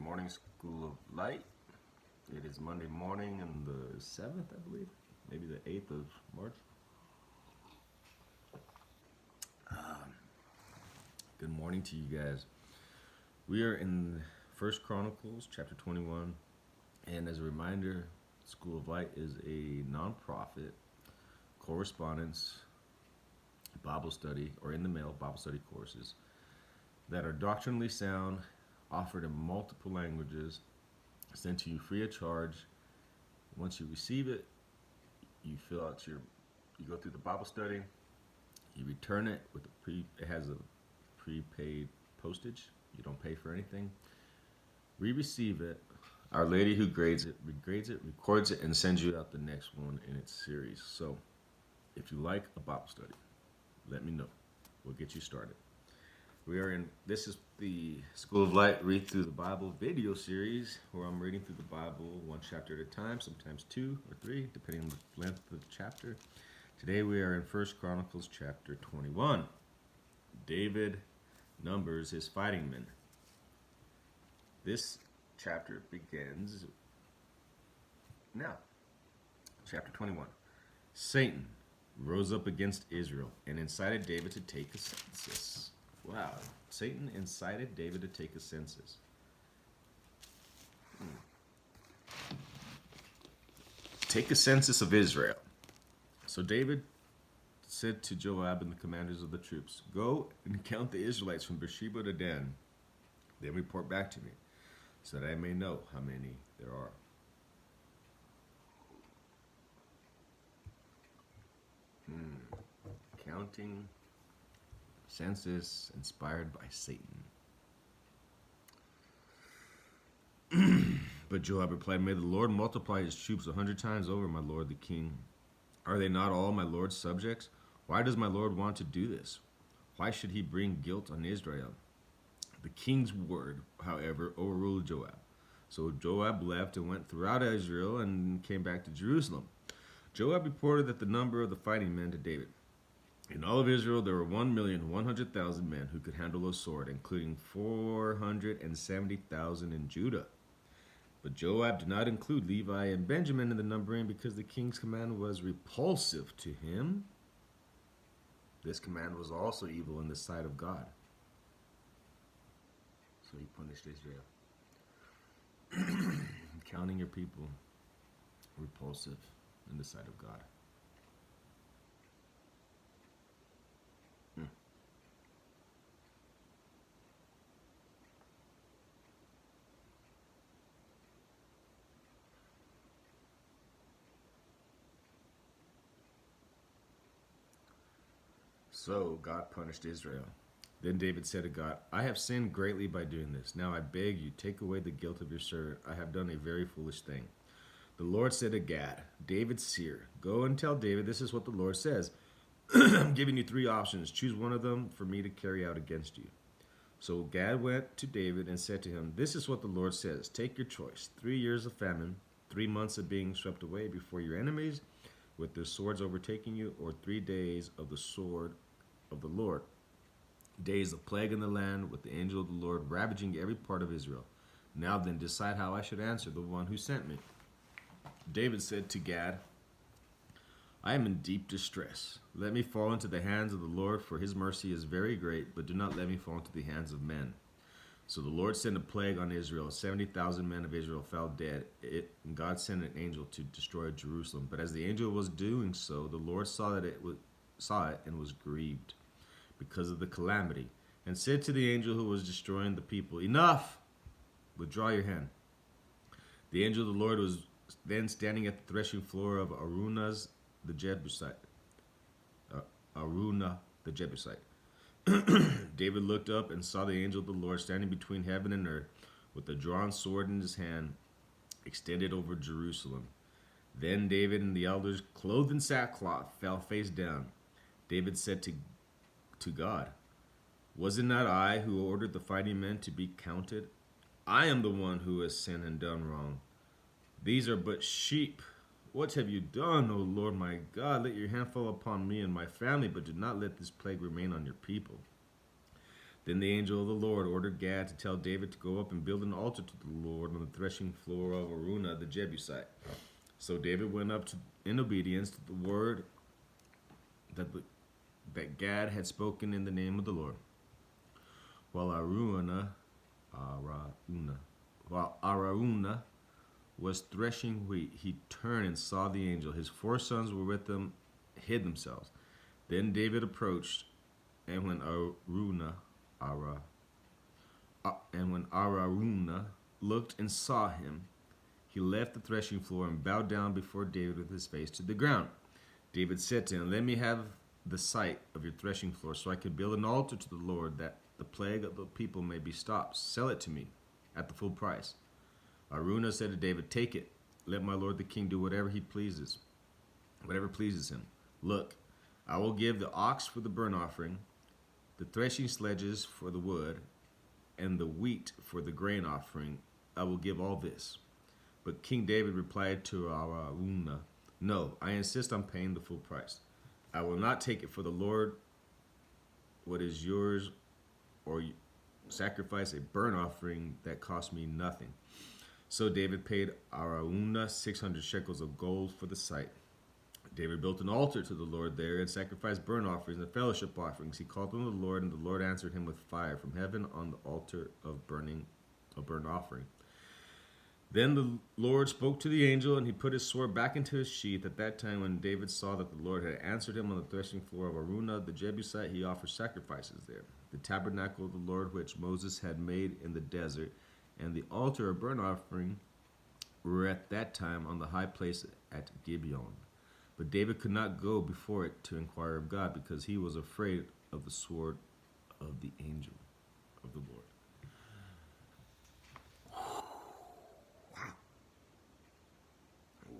morning, School of Light. It is Monday morning and the 7th, I believe, maybe the 8th of March. Good morning to you guys. We are in First Chronicles, chapter 21. And as a reminder, School of Light is a nonprofit correspondence Bible study or in the mail Bible study courses that are doctrinally sound, offered in multiple languages, sent to you free of charge. Once you receive it, you go through the Bible study, you return it with it has a prepaid postage. You don't pay for anything. We receive it. Our lady who grades it, records it, and sends you out the next one in its series. So, if you like a Bible study, let me know. We'll get you started. This is the School of Light Read Through the Bible video series where I'm reading through the Bible one chapter at a time, sometimes two or three, depending on the length of the chapter. Today we are in First Chronicles chapter 21. David numbers his fighting men. This chapter begins now. Chapter 21. Satan rose up against Israel and incited David to take a census. Wow. Satan incited David to take a census. Take a census of Israel. So David said to Joab and the commanders of the troops, "Go and count the Israelites from Beersheba to Dan. Then report back to me, so that I may know how many there are." Counting census inspired by Satan. But Joab replied, "May the Lord multiply his troops 100 times over, my lord the king. Are they not all my lord's subjects? Why does my lord want to do this? Why should he bring guilt on Israel?" The king's word, however, overruled Joab. So Joab left and went throughout Israel and came back to Jerusalem. Joab reported that the number of the fighting men to David. In all of Israel, there were 1,100,000 men who could handle a sword, including 470,000 in Judah. But Joab did not include Levi and Benjamin in the numbering because the king's command was repulsive to him. This command was also evil in the sight of God. So he punished Israel. Counting your people, repulsive in the sight of God. So God punished Israel. Then David said to God, "I have sinned greatly by doing this. Now I beg you, take away the guilt of your servant. I have done a very foolish thing." The Lord said to Gad, David's seer, "Go and tell David, this is what the Lord says. I'm giving you 3 options. Choose one of them for me to carry out against you." So Gad went to David and said to him, "This is what the Lord says. Take your choice. 3 years of famine, 3 months of being swept away before your enemies, with their swords overtaking you, or 3 days of the sword of the Lord. Days of plague in the land, with the angel of the Lord ravaging every part of Israel. Now then, decide how I should answer the one who sent me." David said to Gad, "I am in deep distress. Let me fall into the hands of the Lord, for his mercy is very great, but do not let me fall into the hands of men." So the Lord sent a plague on Israel. 70,000 men of Israel fell dead. And God sent an angel to destroy Jerusalem. But as the angel was doing so, the Lord saw it and was grieved because of the calamity, and said to the angel who was destroying the people, "Enough! Withdraw your hand." The angel of the Lord was then standing at the threshing floor of Araunah the Jebusite. David looked up and saw the angel of the Lord standing between heaven and earth, with a drawn sword in his hand, extended over Jerusalem. Then David and the elders, clothed in sackcloth, fell face down. David said to God, "Was it not I who ordered the fighting men to be counted? I am the one who has sinned and done wrong. These are but sheep. What have you done, O Lord my God? Let your hand fall upon me and my family, but do not let this plague remain on your people." Then the angel of the Lord ordered Gad to tell David to go up and build an altar to the Lord on the threshing floor of Araunah the Jebusite. So David went up in obedience to the word that Gad had spoken in the name of the Lord. While Araunah was threshing wheat, he turned and saw the angel. His 4 sons were with him, hid themselves. Then David approached, and when Araunah looked and saw him, he left the threshing floor and bowed down before David with his face to the ground. David said to him, "Let me have the site of your threshing floor, so I can build an altar to the Lord, that the plague of the people may be stopped. Sell it to me at the full price." Araunah said to David, "Take it. Let my lord the king do whatever pleases him. Look, I will give the ox for the burnt offering, the threshing sledges for the wood, and the wheat for the grain offering. I will give all this." But King David replied to Araunah, "No, I insist on paying the full price. I will not take it for the Lord what is yours, or sacrifice a burnt offering that cost me nothing." So David paid Araunah 600 shekels of gold for the site. David built an altar to the Lord there and sacrificed burnt offerings and fellowship offerings. He called on the Lord, and the Lord answered him with fire from heaven on the altar of burnt offering. Then the Lord spoke to the angel, and he put his sword back into his sheath. At that time, when David saw that the Lord had answered him on the threshing floor of Araunah the Jebusite, he offered sacrifices there. The tabernacle of the Lord, which Moses had made in the desert, and the altar of burnt offering were at that time on the high place at Gibeon. But David could not go before it to inquire of God, because he was afraid of the sword of the angel of the Lord.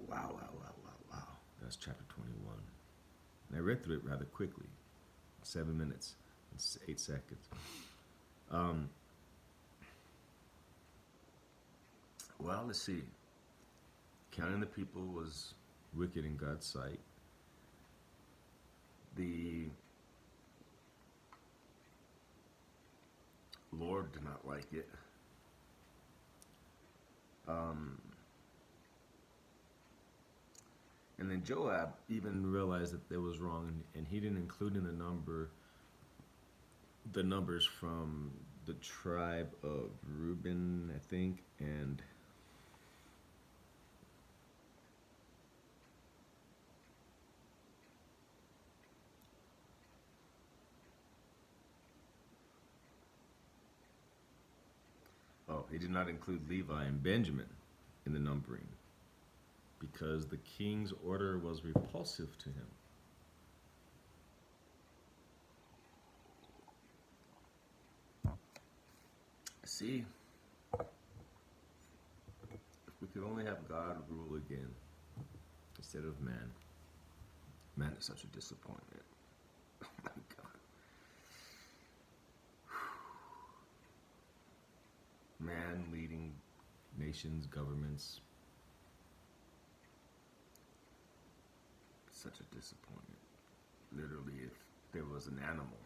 Wow. That's chapter 21. And I read through it rather quickly. 7 minutes and 8 seconds. Well, let's see. Counting the people was wicked in God's sight. The Lord did not like it. And then Joab even realized that it was wrong, and he didn't include in the numbers from the tribe of Reuben, I think, and he did not include Levi and Benjamin in the numbering, because the king's order was repulsive to him. See, if we could only have God rule again instead of man. Man is such a disappointment. Oh my God. Man leading nations, governments. Such a disappointment. Literally, if there was an animal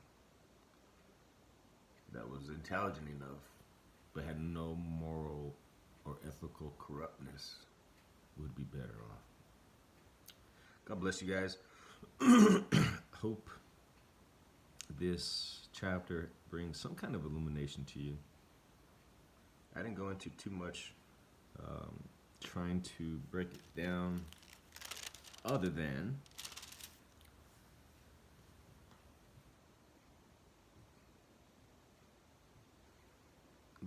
that was intelligent enough but had no moral or ethical corruptness, would be better off. God bless you guys. Hope this chapter brings some kind of illumination to you. I didn't go into too much trying to break it down, other than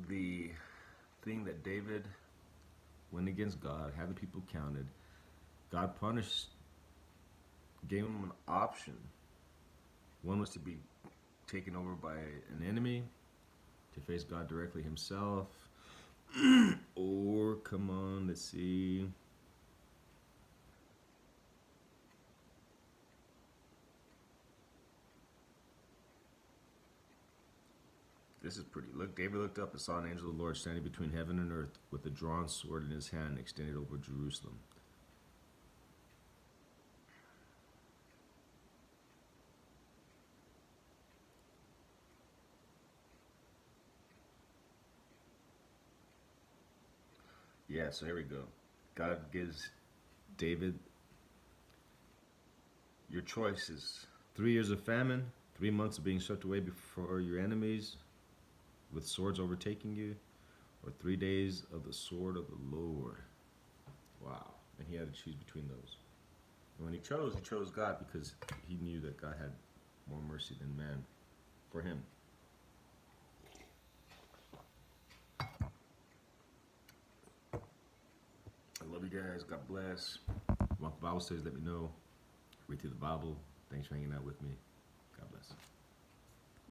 the thing that David went against God, had the people counted. God punished, gave him an option. One was to be taken over by an enemy, to face God directly himself, or, come on, let's see. This is pretty. Look, David looked up and saw an angel of the Lord standing between heaven and earth with a drawn sword in his hand extended over Jerusalem. Yeah, so here we go. God gives David your choices: 3 years of famine, 3 months of being swept away before your enemies, with swords overtaking you, or 3 days of the sword of the Lord. Wow. And he had to choose between those. And when he chose God because he knew that God had more mercy than man for him. I love you guys. God bless. Want Bible studies? Let me know. Read through the Bible. Thanks for hanging out with me. God bless.